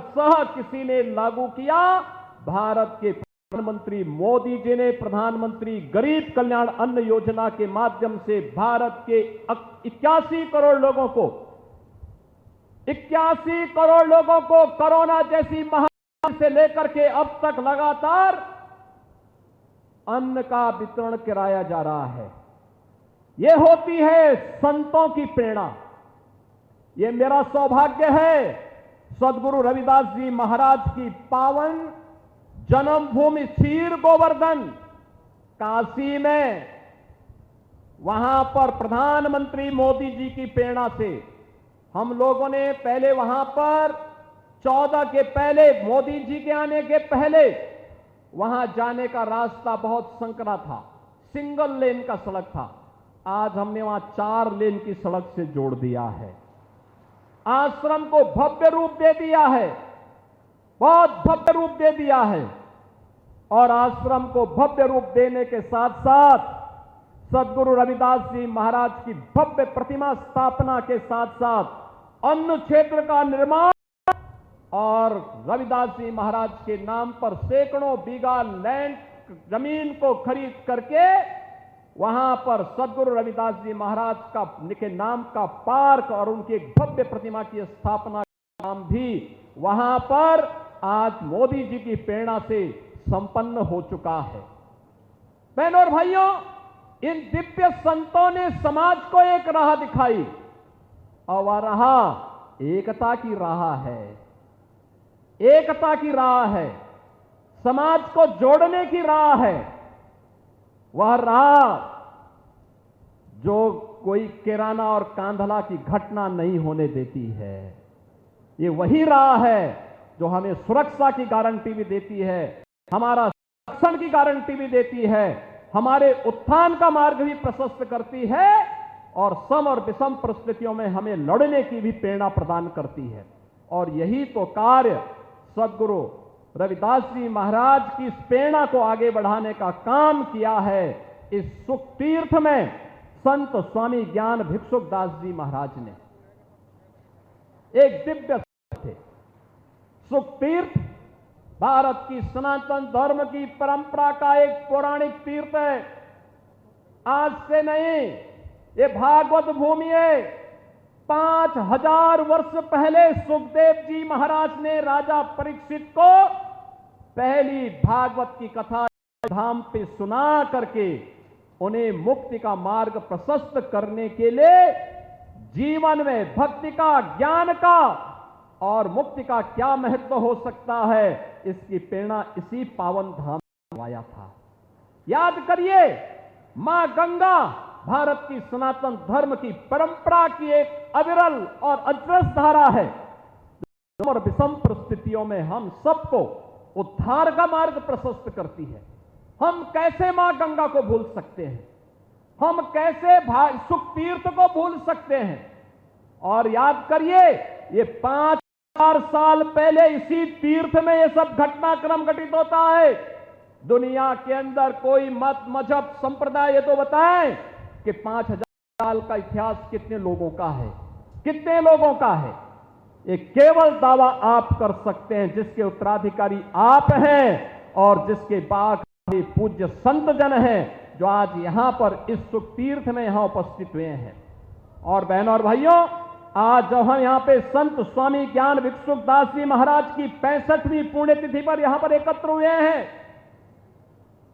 किसी ने लागू किया। भारत के प्रधानमंत्री मोदी जी ने प्रधानमंत्री गरीब कल्याण अन्न योजना के माध्यम से भारत के 81 करोड़ लोगों को 81 करोड़ लोगों को कोरोना जैसी से लेकर के अब तक लगातार अन्न का वितरण कराया जा रहा है। यह होती है संतों की प्रेरणा। यह मेरा सौभाग्य है सदगुरु रविदास जी महाराज की पावन जन्मभूमि क्षीर गोवर्धन काशी में, वहां पर प्रधानमंत्री मोदी जी की प्रेरणा से हम लोगों ने पहले वहां पर 14 के पहले, मोदी जी के आने के पहले वहां जाने का रास्ता बहुत संकरा था, सिंगल लेन का सड़क था। आज हमने वहां 4 लेन की सड़क से जोड़ दिया है। आश्रम को भव्य रूप दे दिया है, बहुत भव्य रूप दे दिया है। और आश्रम को भव्य रूप देने के साथ साथ सदगुरु रविदास जी महाराज की भव्य प्रतिमा स्थापना के साथ साथ अन्न क्षेत्र का निर्माण और रविदास जी महाराज के नाम पर सैकड़ों बीघा लैंड जमीन को खरीद करके वहां पर सदगुरु रविदास जी महाराज का के नाम का पार्क और उनकी एक भव्य प्रतिमा की स्थापना का काम भी वहां पर आज मोदी जी की प्रेरणा से संपन्न हो चुका है। बहनों और भाइयों, इन दिव्य संतों ने समाज को एक राह दिखाई और वह राह एकता की राह है। एकता की राह है, समाज को जोड़ने की राह है। वह राह जो कोई किराना और कांधला की घटना नहीं होने देती है। ये वही राह है जो हमें सुरक्षा की गारंटी भी देती है, हमारा संरक्षण की गारंटी भी देती है, हमारे उत्थान का मार्ग भी प्रशस्त करती है और सम और विषम परिस्थितियों में हमें लड़ने की भी प्रेरणा प्रदान करती है। और यही तो कार्य सद्गुरु रविदास जी महाराज की इस प्रेरणा को आगे बढ़ाने का काम किया है। इस सुख तीर्थ में संत स्वामी ज्ञान भिक्षुक दास जी महाराज ने एक दिव्य थे। सुख तीर्थ भारत की सनातन धर्म की परंपरा का एक पौराणिक तीर्थ है। आज से नहीं, ये भागवत भूमि है। 5000 वर्ष पहले सुखदेव जी महाराज ने राजा परीक्षित को पहली भागवत की कथा धाम पे सुना करके उन्हें मुक्ति का मार्ग प्रशस्त करने के लिए जीवन में भक्ति का, ज्ञान का और मुक्ति का क्या महत्व हो सकता है, इसकी प्रेरणा इसी पावन धाम में आया था। याद करिए, मां गंगा भारत की सनातन धर्म की परंपरा की एक अविरल और अजरस धारा है और विषम परिस्थितियों में हम सबको उद्धार का मार्ग प्रशस्त करती है। हम कैसे मां गंगा को भूल सकते हैं? हम कैसे सुख तीर्थ को भूल सकते हैं? और याद करिए, ये 5000 साल पहले इसी तीर्थ में ये सब घटनाक्रम घटित होता है। दुनिया के अंदर कोई मत, मजहब, संप्रदाय ये तो बताएं कि 5000 साल का इतिहास कितने लोगों का है, कितने लोगों का है? ये केवल दावा आप कर सकते हैं जिसके उत्तराधिकारी आप हैं और जिसके बाद पूज्य संत जन हैं जो आज यहां पर इस सुख तीर्थ में यहां उपस्थित हुए हैं। और बहनों और भाइयों, आज जब हम यहां पे संत स्वामी ज्ञान भिक्षुक दास जी महाराज की 65वीं पुण्यतिथि पर यहां पर एकत्र हुए हैं,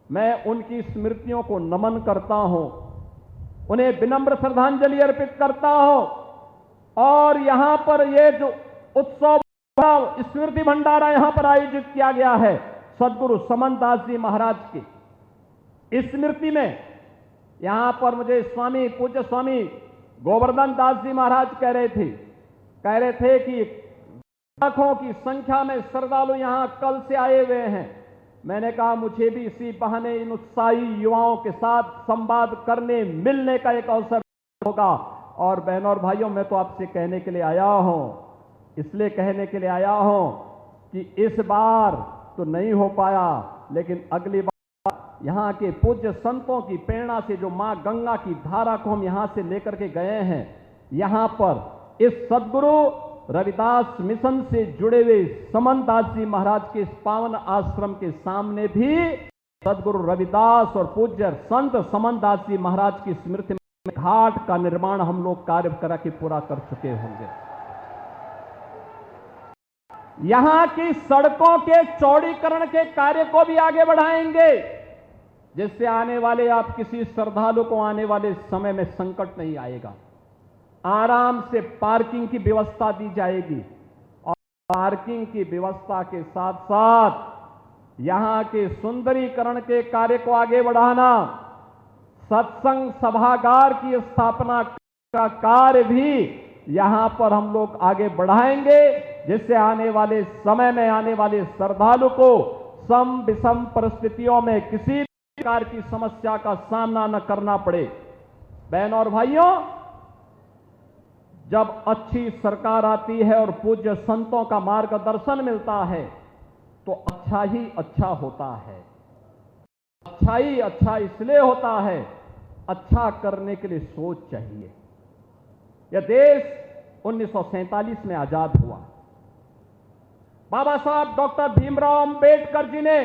मैं उनकी स्मृतियों को नमन करता हूं, उन्हें विनम्र श्रद्धांजलि अर्पित करता हूं। और यहां पर ये जो उत्सव स्मृति भंडारा यहां पर आयोजित किया गया है सद्गुरु समन दास जी महाराज की स्मृति में, यहां पर मुझे स्वामी पूज्य स्वामी गोवर्धन दास जी महाराज कह रहे थे कि लाखों की संख्या में श्रद्धालु यहां कल से आए हुए हैं। मैंने कहा मुझे भी इसी बहाने इन उत्साही युवाओं के साथ संवाद करने, मिलने का एक अवसर होगा। और बहनों और भाइयों, मैं तो आपसे कहने के लिए आया हूं, इसलिए कहने के लिए आया हूं कि इस बार तो नहीं हो पाया, लेकिन अगली बार यहां के पूज्य संतों की प्रेरणा से जो मां गंगा की धारा को हम यहां से लेकर के गए हैं, यहां पर इस सद्गुरु रविदास मिशन से जुड़े हुए समन दास जी महाराज के इस पावन आश्रम के सामने भी सद्गुरु रविदास और पूज्य संत समन दास जी महाराज की स्मृति में घाट का निर्माण हम लोग कार्य करा के पूरा कर चुके होंगे। यहां की सड़कों के चौड़ीकरण के कार्य को भी आगे बढ़ाएंगे, जिससे आने वाले आप किसी श्रद्धालु को आने वाले समय में संकट नहीं आएगा। आराम से पार्किंग की व्यवस्था दी जाएगी और पार्किंग की व्यवस्था के साथ साथ यहां के सुंदरीकरण के कार्य को आगे बढ़ाना, सत्संग सभागार की स्थापना का कार्य भी यहां पर हम लोग आगे बढ़ाएंगे, जिससे आने वाले समय में आने वाले श्रद्धालु को सम विषम परिस्थितियों में किसी प्रकार की समस्या का सामना न करना पड़े। बहनों और भाइयों, जब अच्छी सरकार आती है और पूज्य संतों का मार्गदर्शन मिलता है तो अच्छा ही अच्छा होता है। अच्छा ही अच्छा इसलिए होता है, अच्छा करने के लिए सोच चाहिए। यह देश 1947 में आजाद हुआ। बाबा साहब डॉक्टर भीमराव अंबेडकर जी ने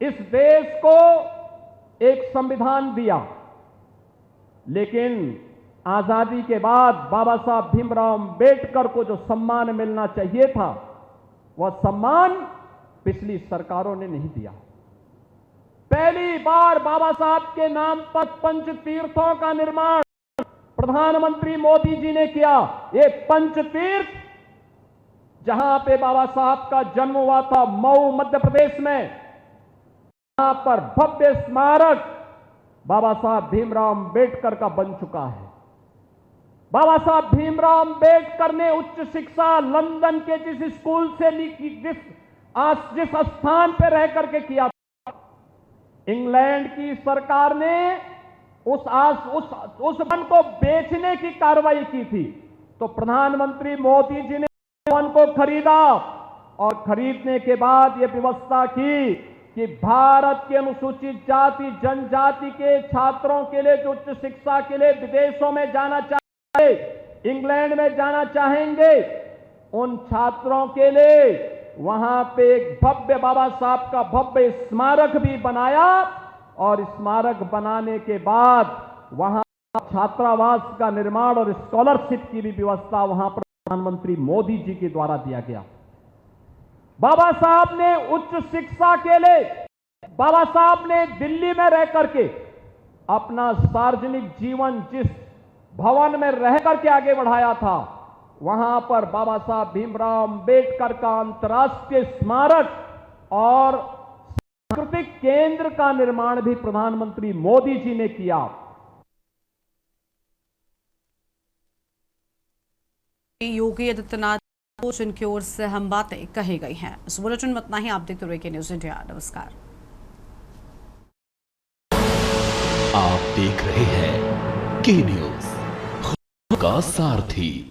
इस देश को एक संविधान दिया, लेकिन आजादी के बाद बाबा साहब भीमराव अम्बेडकर को जो सम्मान मिलना चाहिए था, वह सम्मान पिछली सरकारों ने नहीं दिया। पहली बार बाबा साहब के नाम पर पंच तीर्थों का निर्माण प्रधानमंत्री मोदी जी ने किया। ये पंच तीर्थ जहां पे बाबा साहब का जन्म हुआ था, मऊ मध्य प्रदेश में, यहां पर भव्य स्मारक बाबा साहब भीमराव अम्बेडकर का बन चुका है। बाबा साहब भीमराव अम्बेडकर ने उच्च शिक्षा लंदन के जिस स्कूल से जिस स्थान पर रह करके किया था, इंग्लैंड की सरकार ने उस वन को बेचने की कार्रवाई की थी, तो प्रधानमंत्री मोदी जी ने वन को खरीदा और खरीदने के बाद यह व्यवस्था की कि भारत के अनुसूचित जाति जनजाति के छात्रों के लिए जो उच्च शिक्षा के लिए विदेशों में जाना चाहे, इंग्लैंड में जाना चाहेंगे, उन छात्रों के लिए वहां पे एक भव्य बाबा साहब का भव्य स्मारक भी बनाया और स्मारक बनाने के बाद वहां छात्रावास का निर्माण और स्कॉलरशिप की भी व्यवस्था वहां पर प्रधानमंत्री मोदी जी के द्वारा दिया गया। बाबा साहब ने उच्च शिक्षा के लिए, बाबा साहब ने दिल्ली में रह करके अपना सार्वजनिक जीवन जिस भवन में रह करके आगे बढ़ाया था, वहां पर बाबा साहब भीमराव अम्बेडकर का अंतर्राष्ट्रीय स्मारक और सांस्कृतिक केंद्र का निर्माण भी प्रधानमंत्री मोदी जी ने किया। योगी आदित्यनाथ को जिनकी ओर से हम बातें कही गई हैं। इस बुलेटिन में इतना ही। आप देखते रहिए न्यूज़ इंडिया। नमस्कार। आप देख रहे हैं के न्यूज़ का सारथी।